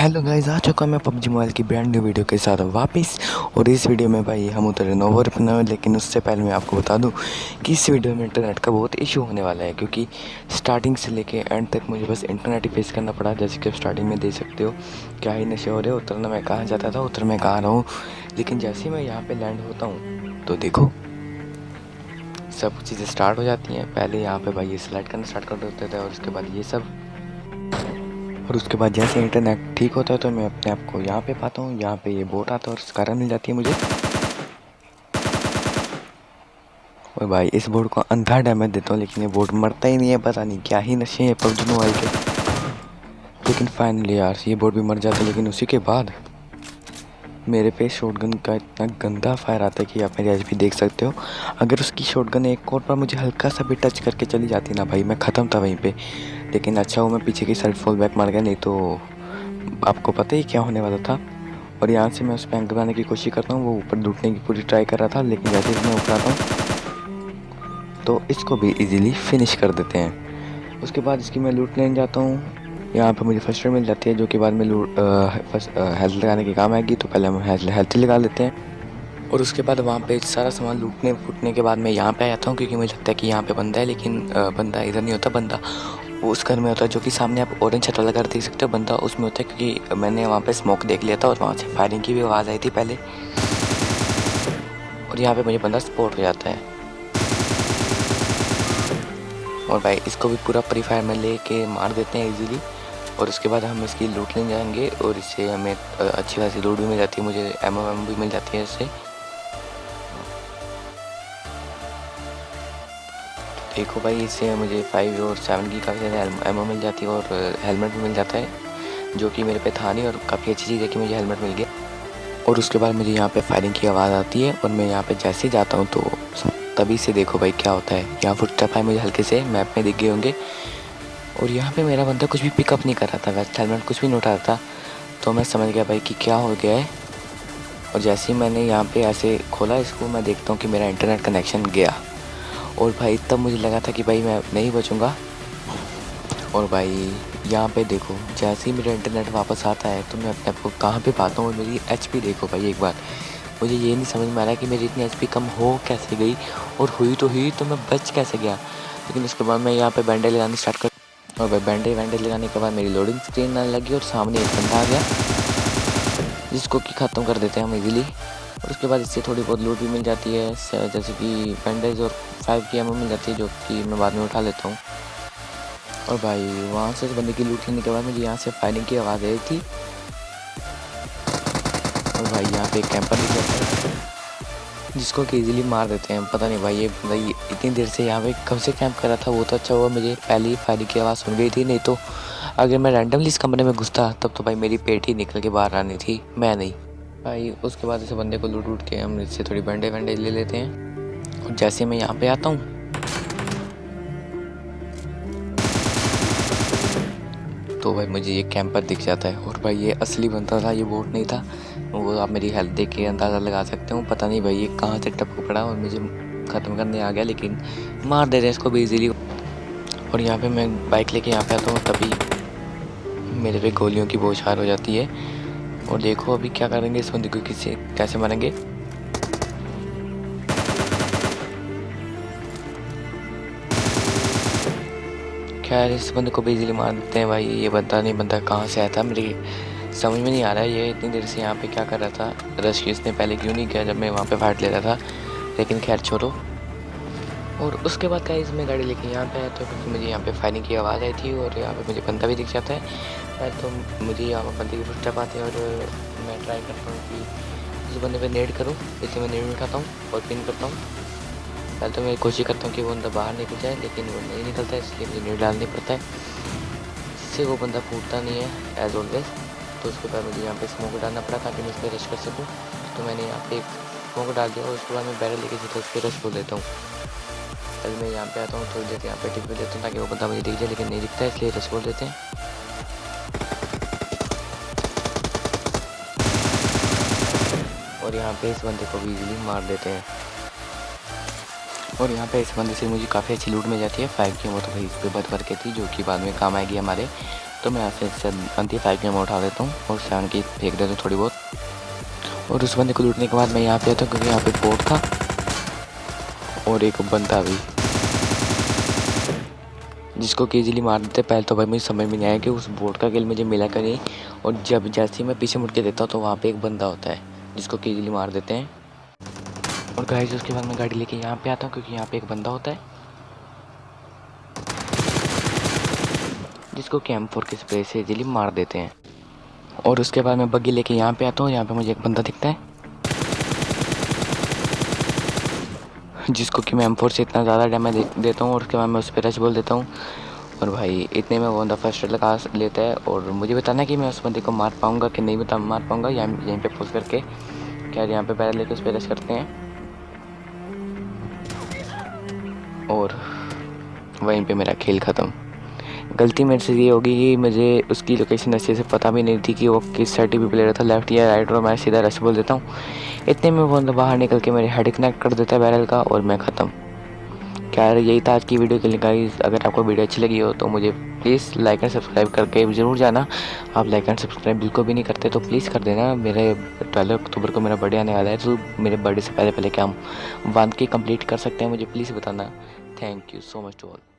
Hello guys, आ चुका मैं PUBG mobile की ब्रांड न्यू वीडियो के साथ वापस। और इस वीडियो में भाई हम उतरे नोवर पर, लेकिन उससे पहले मैं आपको बता दूं कि इस वीडियो में इंटरनेट का बहुत इशू होने वाला है, क्योंकि स्टार्टिंग से लेके एंड तक मुझे बस इंटरनेट ही फेस करना पड़ा। जैसे कि आप स्टार्टिंग में देख सकते हो क्या ही नशे हो रहे। उतरना मैं कहाँ जाता था, उतर मैं कहाँ रहा हूँ, लेकिन जैसे ही मैं यहाँ पर लैंड होता हूँ तो देखो सब चीज़ें स्टार्ट हो जाती हैं। पहले यहाँ पर भाई ये स्लाइड करना स्टार्ट कर देते थे और उसके बाद ये सब, और उसके बाद जैसे इंटरनेट ठीक होता है तो मैं अपने आप को यहाँ पे पाता हूँ। यहाँ पे ये बोट आता है और स्कारा मिल जाती है मुझे। और भाई इस बोर्ड को अंधा डैमेज देता हूँ, लेकिन ये बोर्ड मरता ही नहीं है। पता नहीं क्या ही नशे हैं पबजी मोबाइल के। लेकिन फाइनली यार ये बोर्ड भी मर जाता है। लेकिन उसी के बाद मेरे पे शॉटगन का इतना गंदा फायर आता है कि आप मेरे एचपी देख सकते हो। अगर उसकी शॉटगन एक और बार मुझे हल्का सा भी टच करके चली जाती ना भाई, मैं ख़त्म था वहीं पे। लेकिन अच्छा हो मैं पीछे की साइड फॉल बैक मार गया, नहीं तो आपको पता ही क्या होने वाला था। और यहाँ से मैं उस पर एंकर बनाने की कोशिश करता हूँ। वो ऊपर लूटने की पूरी ट्राई कर रहा था, लेकिन जैसे ही मैं ऊपर आता हूँ तो इसको भी इजीली फिनिश कर देते हैं। उसके बाद इसकी मैं लूट लेने जाता हूँ। यहाँ पे मुझे फर्स्ट एड मिल जाती है, जो कि बाद में हेल्थ लगाने के काम आएगी। तो पहले हम हेल्थ ही लगा लेते हैं। और उसके बाद वहाँ पे सारा सामान लूटने फूटने के बाद मैं यहाँ पे आ जाता हूँ, क्योंकि मुझे लगता है कि यहाँ पे बंदा है। लेकिन बंदा इधर नहीं होता, बंदा वो उस घर में होता है जो कि सामने आप ऑरेंज छत वाला घर देख सकते हो। बंदा उसमें होता है, क्योंकि मैंने वहाँ पे स्मोक देख लिया था और वहाँ से फायरिंग की भी आवाज़ आई थी पहले। और यहाँ पे मुझे बंदा स्पॉट हो जाता है। और भाई इसको भी पूरा प्री फायर में ले के मार देते हैं इजीली। और उसके बाद हम इसकी लूट लेने जाएंगे और इससे हमें अच्छी खासी लूट भी मिल जाती है। मुझे एमओ भी मिल जाती है इससे। देखो भाई, इससे मुझे 5 और 7 की काफ़ी ज़्यादा एमओ मिल जाती है और हेलमेट भी मिल जाता है, जो कि मेरे पे था नहीं। और काफ़ी अच्छी चीज़ है कि मुझे हेलमेट मिल गया। और उसके बाद मुझे यहाँ पे फायरिंग की आवाज़ आती है और मैं यहाँ पे जैसे ही जाता हूँ तो तभी से देखो भाई क्या होता है। यहाँ फुटस्टेप आए मुझे हल्के से मैप में दिख गए होंगे। और यहाँ पे मेरा बंदा कुछ भी पिकअप नहीं कर रहा था, वेस्ट हेलमेट कुछ भी नहीं उठा रहा था। तो मैं समझ गया भाई कि क्या हो गया है। और जैसे ही मैंने यहाँ पे ऐसे खोला इसको, मैं देखता हूँ कि मेरा इंटरनेट कनेक्शन गया। और भाई तब मुझे लगा था कि भाई मैं नहीं बचूँगा। और भाई यहाँ पे देखो जैसे ही मेरा इंटरनेट वापस आता है तो मैं अपने आप को कहाँ पे पाता हूँ। और मेरी एचपी देखो भाई, एक बार मुझे ये नहीं समझ में आ रहा कि मेरी इतनी एचपी कम हो कैसे गई, और हुई तो मैं बच कैसे गया। लेकिन उसके बाद मैं यहाँ पे बैंडेज लगानी स्टार्ट कर, और भाई बैंडेज लगाने के बाद मेरी लोडिंग स्क्रीन आने लगी और सामने एक बंदा आ गया जिसको कि ख़त्म कर देते हैं हम इजीली। और उसके बाद इससे थोड़ी बहुत लूट भी मिल जाती है, जैसे कि बैंडेज और 5 की एमओ मिल जाती है, जो कि मैं बाद में उठा लेता हूँ। और भाई वहाँ से बंदे की लूट लेने के बाद मुझे यहाँ से फायरिंग की आवाज़ आई थी। और भाई यहाँ पे एक कैंपर दिख जाता है जिसको कि इजीली मार देते हैं। पता नहीं भाई ये बंदा इतनी देर से यहाँ पे कब से कैंप कर रहा था। वो तो अच्छा हुआ मुझे पहले ही फायरिंग की आवाज़ सुन गई थी, नहीं तो अगर मैं रैंडमली इस कमरे में घुसता तब तो भाई मेरी पेट ही निकल के बाहर आनी थी, मैं नहीं भाई। उसके बाद इस बंदे को लूट के हम इससे थोड़ी बैंडेज ले लेते हैं। और जैसे मैं यहाँ पे आता हूँ तो भाई मुझे ये कैंपर दिख जाता है। और भाई ये असली बंदा था, ये बोट नहीं था। वो आप मेरी हेल्थ देख के अंदाज़ा लगा सकते हो। पता नहीं भाई ये कहाँ से टपक पड़ा और मुझे ख़त्म करने आ गया, लेकिन मार दे रहे हैं इसको भी इजीली। और यहाँ पे मैं बाइक लेके यहाँ पे आता हूँ, तभी मेरे पे गोलियों की बौछार हो जाती है। और देखो अभी क्या करेंगे, इस बंदे को किसी कैसे मारेंगे। खैर इस बंदे को भी इजीली मार देते हैं। भाई ये बंदा कहाँ से आया था, मेरी समझ में नहीं आ रहा है। ये इतनी देर से यहाँ पे क्या कर रहा था, रश इसने पहले क्यों नहीं किया जब मैं वहाँ पे फाइट ले रहा था। लेकिन खैर छोड़ो। और उसके बाद गाइस मैं गाड़ी लेके यहाँ पे आया तो क्योंकि मुझे यहाँ पे फायरिंग की आवाज़ आई थी और यहाँ पे मुझे बंदा भी दिख जाता है। तो मुझे यहाँ पर बंदे की फुटस्टेप आते हैं और मैं ट्राई करता हूँ कि उस बंदे पे नेड करूँ। इसलिए मैं नेड उठाता हूँ और पिन करता हूँ। पहले तो मैं कोशिश करता हूँ कि वो बंदा बाहर निकल जाए, लेकिन वो नहीं निकलता है, इसलिए मुझे नेड डालनी पड़ता है। इससे वो बंदा फूटता नहीं है एज ऑलवेज। तो उसके बाद मुझे यहाँ पे स्मोक डालना पड़ा ताकि मैं उस पर रश कर सकूँ। तो मैंने यहाँ पे एक स्मोक डाल दिया और उसके बाद मैं बैरल लेके सीधा उस पर रश बोल देता हूँ। पहले मैं यहाँ पे आता हूँ, थोड़ी देर यहाँ पे टिक पे देता हूँ ताकि वो बंदा मुझे दिख जाए, लेकिन नहीं दिखता है, इसलिए रश बोल देते हैं। और यहाँ पे इस बंदे को भी इजीली मार देते हैं। और यहाँ पे इस बंदे से मुझे काफ़ी अच्छी लूट मिल जाती है 5 की। वो तो भाई इस पर भर के थी, जो कि बाद में काम आएगी हमारे। तो मैं यहाँ से बनती 5 की मैं उठा देता हूँ और 7 की फेंक देता हूँ थोड़ी बहुत। और उस बंदे को लूटने के बाद मैं यहाँ पे आता हूँ क्योंकि यहाँ पे बोट था और एक बंदा भी, जिसको कि इजीली मार देते। पहले तो भाई मुझे समझ में नहीं आया कि उस बोट का किल मुझे मिला कहीं, और जब जैसे ही मैं पीछे मुड़ के देखता हूँ तो वहाँ पे एक बंदा होता है जिसको कि इजीली मार देते हैं। और गाइस उसके बाद मैं गाड़ी लेके यहाँ पे आता हूँ क्योंकि यहाँ पे एक बंदा होता है जिसको कि M4 के स्प्रे से इजीली मार देते हैं। और उसके बाद मैं बग्गी लेके यहाँ पे आता हूँ। यहाँ पे मुझे एक बंदा दिखता है जिसको कि मैं M4 से इतना ज़्यादा डैमेज देता हूँ और उसके बाद मैं उस पर रश बोल देता हूँ। और भाई इतने में वो बंदा फर्स्ट लगा लेता है और मुझे बताना है कि मैं उस बंदे को मार पाऊँगा कि नहीं मार पाऊँगा। यहीं पे पोस्ट करके क्या यहाँ पे पैर लेके उस पर रश करते हैं और वहीं पे मेरा खेल ख़त्म। गलती मेरे से ये होगी कि मुझे उसकी लोकेशन अच्छे से पता भी नहीं थी कि वो किस साइड पे प्लेयर था, लेफ्ट या राइट, और मैं सीधा रश बोल देता हूँ। इतने में वो बाहर निकल के मेरे हेड कनेक्ट कर देता है बैरल का और मैं ख़त्म। क्या यही था आज की वीडियो के लिए गाइस। अगर आपको वीडियो अच्छी लगी हो तो मुझे प्लीज़ लाइक एंड सब्सक्राइब करके ज़रूर जाना। आप लाइक एंड सब्सक्राइब बिल्कुल भी नहीं करते तो प्लीज़ कर देना। मेरे 12 अक्टूबर को मेरा बर्थडे आने वाला है, तो मेरे बर्थडे से पहले पहले क्या हम 1K कंप्लीट कर सकते हैं मुझे प्लीज़ बताना। Thank you so much to all.